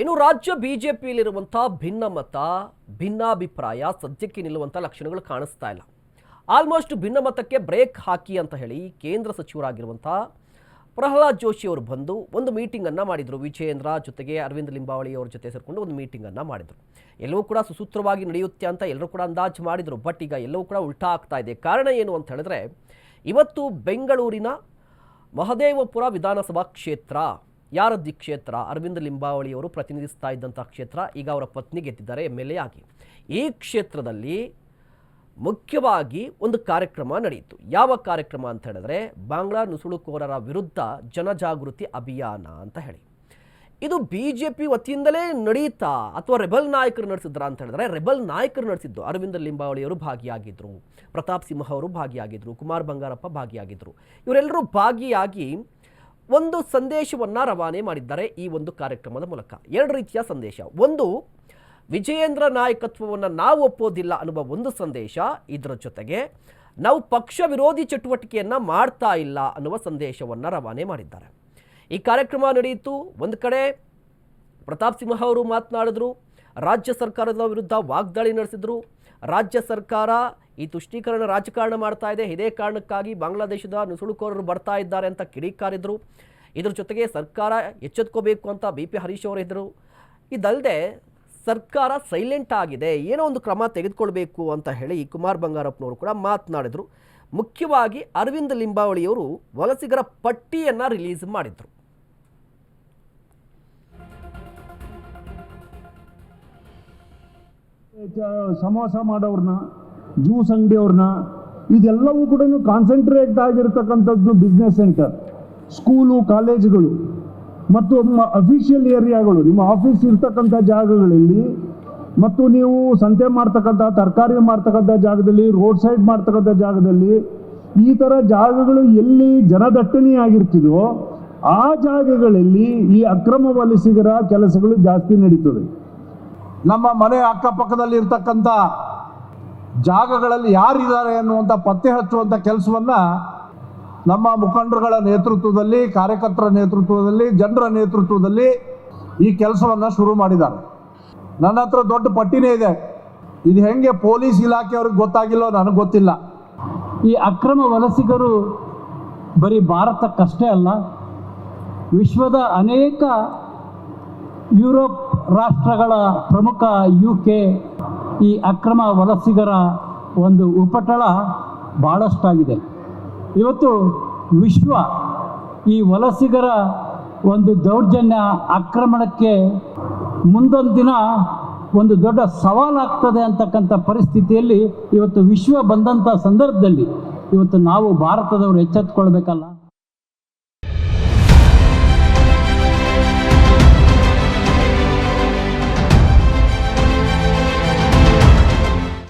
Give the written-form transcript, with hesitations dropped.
ಇನ್ನು ರಾಜ್ಯ ಬಿಜೆಪಿಯಲ್ಲಿರುವಂಥ ಭಿನ್ನಮತ ಭಿನ್ನಾಭಿಪ್ರಾಯ ಸದ್ಯಕ್ಕೆ ನಿಲ್ಲುವಂಥ ಲಕ್ಷಣಗಳು ಕಾಣಿಸ್ತಾ ಇಲ್ಲ. ಆಲ್ಮೋಸ್ಟ್ ಭಿನ್ನಮತಕ್ಕೆ ಬ್ರೇಕ್ ಹಾಕಿ ಅಂತ ಹೇಳಿ ಕೇಂದ್ರ ಸಚಿವರಾಗಿರುವಂಥ ಪ್ರಹ್ಲಾದ್ ಜೋಶಿ ಅವರು ಬಂದು ಒಂದು ಮೀಟಿಂಗನ್ನು ಮಾಡಿದರು. ವಿಜಯೇಂದ್ರ ಜೊತೆಗೆ ಅರವಿಂದ್ ಲಿಂಬಾವಳಿ ಅವರ ಜೊತೆ ಸೇರಿಕೊಂಡು ಒಂದು ಮೀಟಿಂಗನ್ನು ಮಾಡಿದರು. ಎಲ್ಲವೂ ಕೂಡ ಸುಸೂತ್ರವಾಗಿ ನಡೆಯುತ್ತೆ ಅಂತ ಎಲ್ಲರೂ ಕೂಡ ಅಂದಾಜು ಮಾಡಿದರು. ಬಟ್ ಈಗ ಎಲ್ಲವೂ ಕೂಡ ಉಲ್ಟಾ ಆಗ್ತಾ ಇದೆ. ಕಾರಣ ಏನು ಅಂತ ಹೇಳಿದ್ರೆ, ಇವತ್ತು ಬೆಂಗಳೂರಿನ ಮಹದೇವಪುರ ವಿಧಾನಸಭಾ ಕ್ಷೇತ್ರ ಯಾರದ್ದಿ ಕ್ಷೇತ್ರ, ಅರವಿಂದ್ ಲಿಂಬಾವಳಿ ಅವರು ಪ್ರತಿನಿಧಿಸ್ತಾ ಇದ್ದಂಥ ಕ್ಷೇತ್ರ, ಈಗ ಅವರ ಪತ್ನಿ ಗೆದ್ದಿದ್ದಾರೆ MLA ಆಗಿ. ಈ ಕ್ಷೇತ್ರದಲ್ಲಿ ಮುಖ್ಯವಾಗಿ ಒಂದು ಕಾರ್ಯಕ್ರಮ ನಡೆಯಿತು. ಯಾವ ಕಾರ್ಯಕ್ರಮ ಅಂತ ಹೇಳಿದ್ರೆ, ಬಾಂಗ್ಲಾ ನುಸುಳುಕೋರರ ವಿರುದ್ಧ ಜನಜಾಗೃತಿ ಅಭಿಯಾನ ಅಂತ ಹೇಳಿ. ಇದು BJP ವತಿಯಿಂದಲೇ ನಡೆಯುತ್ತಾ ಅಥವಾ ರೆಬಲ್ ನಾಯಕರು ನಡೆಸಿದ್ರ ಅಂತ ಹೇಳಿದ್ರೆ, ರೆಬಲ್ ನಾಯಕರು ನಡೆಸಿದ್ದು. ಅರವಿಂದ್ ಲಿಂಬಾವಳಿ ಅವರು ಭಾಗಿಯಾಗಿದ್ದರು, ಪ್ರತಾಪ್ ಸಿಂಹ ಅವರು ಭಾಗಿಯಾಗಿದ್ದರು, ಕುಮಾರ್ ಬಂಗಾರಪ್ಪ ಭಾಗಿಯಾಗಿದ್ದರು. ಇವರೆಲ್ಲರೂ ಭಾಗಿಯಾಗಿ ಒಂದು ಸಂದೇಶವನ್ನು ರವಾನೆ ಮಾಡಿದ್ದಾರೆ ಈ ಒಂದು ಕಾರ್ಯಕ್ರಮದ ಮೂಲಕ. ಎರಡು ರೀತಿಯ ಸಂದೇಶ. ಒಂದು, ವಿಜಯೇಂದ್ರ ನಾಯಕತ್ವವನ್ನು ನಾವು ಒಪ್ಪೋದಿಲ್ಲ ಅನ್ನುವ ಒಂದು ಸಂದೇಶ. ಇದರ ಜೊತೆಗೆ ನಾವು ಪಕ್ಷ ವಿರೋಧಿ ಚಟುವಟಿಕೆಯನ್ನು ಮಾಡ್ತಾ ಇಲ್ಲ ಅನ್ನುವ ಸಂದೇಶವನ್ನು ರವಾನೆ ಮಾಡಿದ್ದಾರೆ. ಈ ಕಾರ್ಯಕ್ರಮ ನಡೆಯಿತು. ಒಂದು ಕಡೆ ಪ್ರತಾಪ್ ಸಿಂಹ ಅವರು ಮಾತನಾಡಿದ್ರು, ರಾಜ್ಯ ಸರ್ಕಾರದ ವಿರುದ್ಧ ವಾಗ್ದಾಳಿ ನಡೆಸಿದ್ರು. ರಾಜ್ಯ ಸರ್ಕಾರ ಈ ತುಷ್ಟೀಕರಣ ರಾಜಕಾರಣ ಮಾಡ್ತಾ ಇದೆ, ಇದೇ ಕಾರಣಕ್ಕಾಗಿ ಬಾಂಗ್ಲಾದೇಶದ ನುಸುಳುಕೋರರು ಬರ್ತಾ ಇದ್ದಾರೆ ಅಂತ ಕಿಡಿಕಾರಿದ್ರು. ಇದ್ರ ಜೊತೆಗೆ ಸರ್ಕಾರ ಎಚ್ಚೆತ್ಕೋಬೇಕು ಅಂತ BP ಹರೀಶ್ ಅವರು ಇದ್ದರು. ಇದಲ್ಲದೆ ಸರ್ಕಾರ ಸೈಲೆಂಟ್ ಆಗಿದೆ, ಏನೋ ಒಂದು ಕ್ರಮ ತೆಗೆದುಕೊಳ್ಬೇಕು ಅಂತ ಹೇಳಿ ಕುಮಾರ್ ಬಂಗಾರಪ್ಪನವರು ಕೂಡ ಮಾತನಾಡಿದರು. ಮುಖ್ಯವಾಗಿ ಅರವಿಂದ್ ಲಿಂಬಾವಳಿಯವರು ವಲಸಿಗರ ಪಟ್ಟಿಯನ್ನು ರಿಲೀಸ್ ಮಾಡಿದರು. ಸಮೋಸ ಮಾಡೋರ್ನ, ಜ್ಯೂಸ್ ಅಂಗಡಿಯವ್ರನ್ನ, ಇದೆಲ್ಲವೂ ಕೂಡ ಕಾನ್ಸಂಟ್ರೇಟ್ ಆಗಿರ್ತಕ್ಕಂಥದ್ದು ಬಿಸ್ನೆಸ್ ಸೆಂಟರ್, ಸ್ಕೂಲು, ಕಾಲೇಜುಗಳು ಮತ್ತು ಅಫಿಷಿಯಲ್ ಏರಿಯಾಗಳು, ನಿಮ್ಮ ಆಫೀಸ್ ಇರ್ತಕ್ಕಂಥ ಜಾಗಗಳಲ್ಲಿ, ಮತ್ತು ನೀವು ಸಂತೆ ಮಾಡ್ತಕ್ಕಂಥ, ತರಕಾರಿ ಮಾಡ್ತಕ್ಕಂಥ ಜಾಗದಲ್ಲಿ, ರೋಡ್ ಸೈಡ್ ಮಾಡ್ತಕ್ಕಂಥ ಜಾಗದಲ್ಲಿ, ಈ ಥರ ಜಾಗಗಳು ಎಲ್ಲಿ ಜನದಟ್ಟಣೆ ಆಗಿರ್ತಿದೋ ಆ ಜಾಗಗಳಲ್ಲಿ ಈ ಅಕ್ರಮ ವಲಸಿಗರ ಕೆಲಸಗಳು ಜಾಸ್ತಿ ನಡೀತದೆ. ನಮ್ಮ ಮನೆ ಅಕ್ಕಪಕ್ಕದಲ್ಲಿ ಇರ್ತಕ್ಕಂಥ ಜಾಗಗಳಲ್ಲಿ ಯಾರಿದ್ದಾರೆ ಅನ್ನುವಂಥ ಪತ್ತೆ ಹಚ್ಚುವಂಥ ಕೆಲಸವನ್ನು ನಮ್ಮ ಮುಖಂಡರುಗಳ ನೇತೃತ್ವದಲ್ಲಿ, ಕಾರ್ಯಕರ್ತರ ನೇತೃತ್ವದಲ್ಲಿ, ಜನರ ನೇತೃತ್ವದಲ್ಲಿ ಈ ಕೆಲಸವನ್ನು ಶುರು ಮಾಡಿದ್ದಾರೆ. ನನ್ನ ಹತ್ರ ದೊಡ್ಡ ಪಟ್ಟಿನೇ ಇದೆ. ಇದು ಹೆಂಗೆ ಪೊಲೀಸ್ ಇಲಾಖೆಯವ್ರಿಗೆ ಗೊತ್ತಾಗಿಲ್ಲೋ ನನಗೆ ಗೊತ್ತಿಲ್ಲ. ಈ ಅಕ್ರಮ ವಲಸಿಗರು ಬರೀ ಭಾರತಕ್ಕಷ್ಟೇ ಅಲ್ಲ, ವಿಶ್ವದ ಅನೇಕ ಯುರೋಪ್ ರಾಷ್ಟ್ರಗಳ ಪ್ರಮುಖ UK ಈ ಅಕ್ರಮ ವಲಸಿಗರ ಒಂದು ಉಪಟಳ ಭಾಳಷ್ಟಾಗಿದೆ. ಇವತ್ತು ವಿಶ್ವ ಈ ವಲಸಿಗರ ಒಂದು ದೌರ್ಜನ್ಯ ಆಕ್ರಮಣಕ್ಕೆ ಮುಂದೊಂದು ದಿನ ಒಂದು ದೊಡ್ಡ ಸವಾಲಾಗ್ತದೆ ಅಂತಕ್ಕಂಥ ಪರಿಸ್ಥಿತಿಯಲ್ಲಿ ಇವತ್ತು ವಿಶ್ವ ಬಂದಂಥ ಸಂದರ್ಭದಲ್ಲಿ ಇವತ್ತು ನಾವು ಭಾರತದವರು ಎಚ್ಚೆತ್ತುಕೊಳ್ಬೇಕಲ್ಲ.